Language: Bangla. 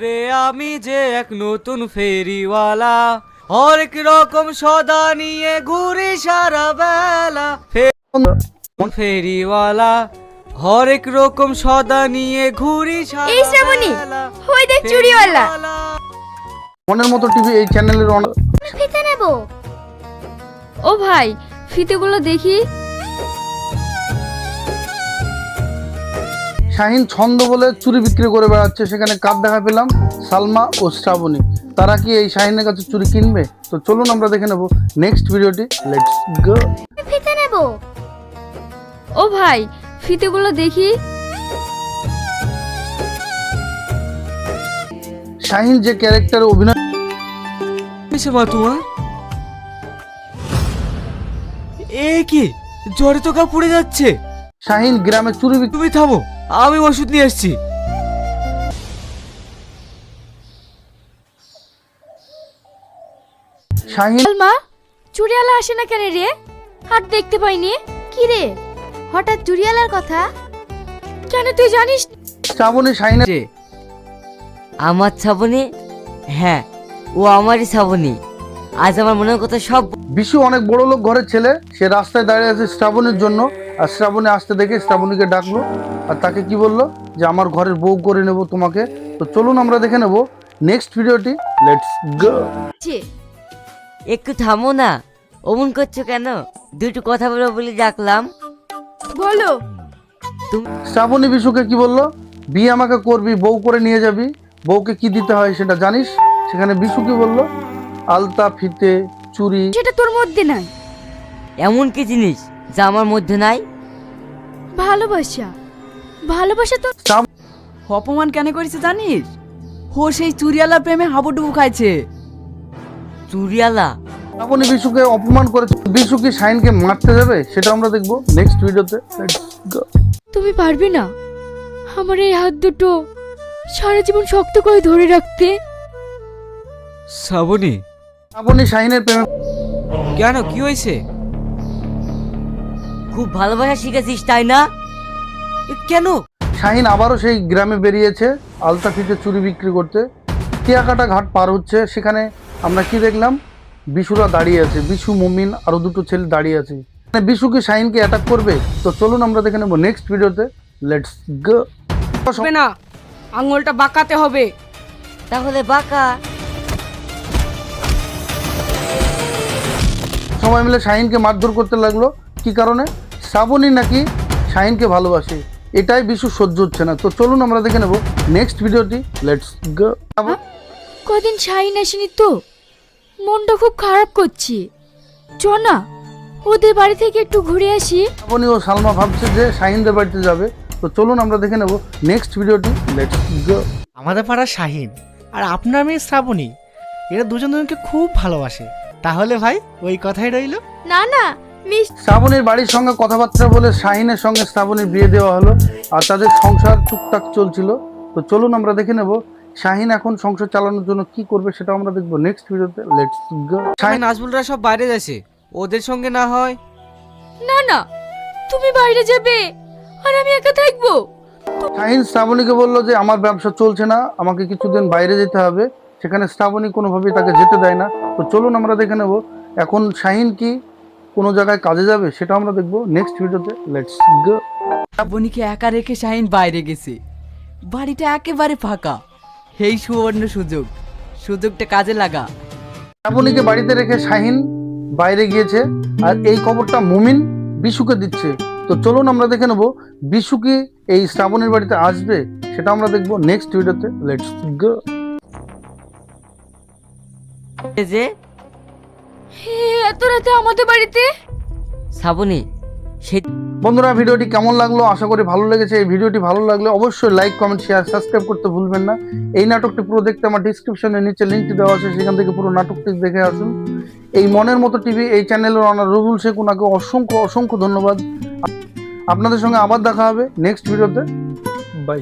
রে আমি যে এক নতুন ফেরিওয়ালা, হরেক রকম সদা নিয়ে ঘুরি সারা বেলা। ফেরিওয়ালা, হরেক রকম সদা নিয়ে ঘুরি সারা এই শ্রাবণী, বেলা। হই দেখ চুড়িওয়ালা। মনের মতো টিভি এই চ্যানেলের ফিতে নেব। ও ভাই, ফিতেগুলো দেখি। শাহিন ছন্দ বলে চুরি বিক্রি করে বেড়াচ্ছে, সেখানে কার দেখা পেলাম? সালমা ও শ্রাবণী। তারা কি এই শাহিনের কাছে চুরি কিনবে? তো চলুন আমরা দেখে নেব নেক্সট ভিডিওটি। Let's go. ফিতে নেব। ও ভাই, ফিতেগুলো দেখি। শাহিন যে ক্যারেক্টারে অভিনয় মা তোমার এ কি জ্বরে তো গা পুড়ে যাচ্ছে। শাহিন গ্রামে চুরি বিক্রি। তুমি থামো, আমি ওষুধ নিয়ে আসছি। শাহিন মা, চুড়িওয়ালা আসে না কেন রে? হাত দেখতে পাইনি। কি রে, হঠাৎ চুড়িওয়ালার কথা কেন তুই জানিস? শ্রাবণী শাহিনের যে আমার শ্রাবণী, হ্যাঁ ও আমারই শ্রাবণী। আজ আমার মনের কথা সব বিশু অনেক বড় লোক ঘরের ছেলে, সে রাস্তায় দাঁড়িয়ে আছে শ্রাবণীর জন্য। আর শ্রাবণী আসতে দেখে শ্রাবণীকে ডাকলো আর তাকে কি বললো যে আমার ঘরের বউ করে নেব তোমাকে। তো চলুন আমরা দেখে নেব নেক্সট ভিডিওটি। Let's go. একটু থামো না, অমন করছো কেন? দুটো কথা বলবো বলে ডাকলাম। বলো। শ্রাবণী বিশুকে কি বললো? বিয়ে আমাকে করবি, বউ করে নিয়ে যাবি, বউকে কি দিতে হয় সেটা জানিস? সেখানে বিশু কি বললো? আলতা, ফিতে, চুড়ি। সেটা তোর মধ্যে নাই। এমন কি জিনিস যা আমার মধ্যে নাই? ভালোবাসা, ভালোবাসা তো। অপমান কেন করেছে জানিস? ও সেই চুরিয়ালা প্রেমে হাবুডুবু খাইছে। চুরিয়ালা? শ্রাবণী বিশুকে অপমান করেছে। বিশু কি শাহিনকে মারতে যাবে সেটা আমরা দেখবো নেক্সট ভিডিওতে। Let's go. তুমি পারবে না আমার এই হাত দুটো সারা জীবন শক্ত করে ধরে রাখতে? শ্রাবণী, শ্রাবণী শাহিনের প্রেমে কেন কি হয়েছে? খুব ভালোবাসা শিখেছিস তাই না? কেন? শাহিন আবারও সেই গ্রামে বেরিয়েছে আলতা, ফিতে, চুরি বিক্রি করতে। টিয়াকাটা ঘাট পার হচ্ছে, সেখানে আমরা কি দেখলাম? বিশুরা দাঁড়িয়ে আছে, বিশু, মুমিন আরো দুটো ছেলে দাঁড়িয়ে আছে। বিশু কি শাহিনকে অ্যাটাক করবে? তো চলুন আমরা দেখে নেবো নেক্সট ভিডিওতে। Let's go. হবে না, আঙুলটা বাঁকাতে হবে। তাহলে বাঁকা। সবাই মিলে শাহিনকে মারধর করতে লাগলো। কি কারণে? শ্রাবণী নাকি শাহিনকে ভালোবাসে, এটাই বিশু সহ্য হচ্ছে না। তো চলুন আমরা দেখে নেবো নেক্সট ভিডিওটি। Let's go. কদিন শাহিন আসেনি তো, মনটা খুব খারাপ করছে। চ না, ওদের বাড়ি থেকে একটু ঘুরে আসি। শ্রাবণী ও সালমা ভাবছে যে শাহিনদের বাড়িতে যাবে। তো চলুন আমরা দেখে নেবো নেক্সট ভিডিওটি। Let's go. আমাদের পাড়ার শাহিন আর আপনার মেয়ে শ্রাবণী, এরা দুজন দুজনকে খুব ভালোবাসে। তাহলে ভাই ওই কথাই রইল। না না, মিস শ্রাবণীর বাড়ির সঙ্গে কথাবার্তা বলে শাহিনের সঙ্গে শ্রাবণীর বিয়ে দেওয়া হলো আর তাদের সংসার টুকটাক চলছিল। তো চলুন আমরা দেখে নেব শাহিন এখন সংসার চালানোর জন্য কি করবে সেটা আমরা দেখবো নেক্সট ভিডিওতে। Let's go. শাহিন, নাজমুলরা সব বাইরে যাচ্ছে, ওদের সঙ্গে না হয়? না না, তুমি বাইরে যাবে আর আমি একা থাকবো। শাহিন শ্রাবণীকে বললো যে আমার ব্যবসা চলছে না, আমাকে কিছুদিন বাইরে যেতে হবে। সেখানে শ্রাবণী কোনোভাবেই তাকে যেতে দেয় না। তো চলুন আমরা দেখে নেব এখন শাহিন কি কোনো জায়গায় কাজে যাবে সেটা আমরা দেখবো নেক্সট ভিডিওতে। Let's go. শ্রাবণীকে একা রেখে শাহিন বাইরে গেছে, বাড়িটা একেবারে ফাঁকা। এই সুবর্ণ সুযোগ, সুযোগটা কাজে লাগা। শ্রাবণীকে বাড়িতে রেখে শাহিন বাইরে গিয়েছে আর এই খবরটা মুমিন বিশুকে দিচ্ছে। তো চলুন আমরা দেখে নেব বিশু কি এই শ্রাবণীর বাড়িতে আসবে সেটা আমরা দেখবো নেক্সট ভিডিওতে। Let's go. যে এত রাতে আমাদের বাড়িতে? শ্রাবণী, সে বন্ধুরা, ভিডিওটি কেমন লাগলো? আশা করি ভালো লেগেছে। এই ভিডিওটি ভালো লাগলে অবশ্যই লাইক, কমেন্ট, শেয়ার, সাবস্ক্রাইব করতে ভুলবেন না। এই নাটকটি পুরো দেখতে আমার ডিসক্রিপশনের নিচে লিঙ্কটি দেওয়া আছে, সেখান থেকে পুরো নাটকটি দেখে আসুন। এই মনের মতো টিভি এই চ্যানেলের অনার রুবুল শেখ, ওনাকে অসংখ্য অসংখ্য ধন্যবাদ। আপনাদের সঙ্গে আবার দেখা হবে নেক্সট ভিডিওতে। বাই।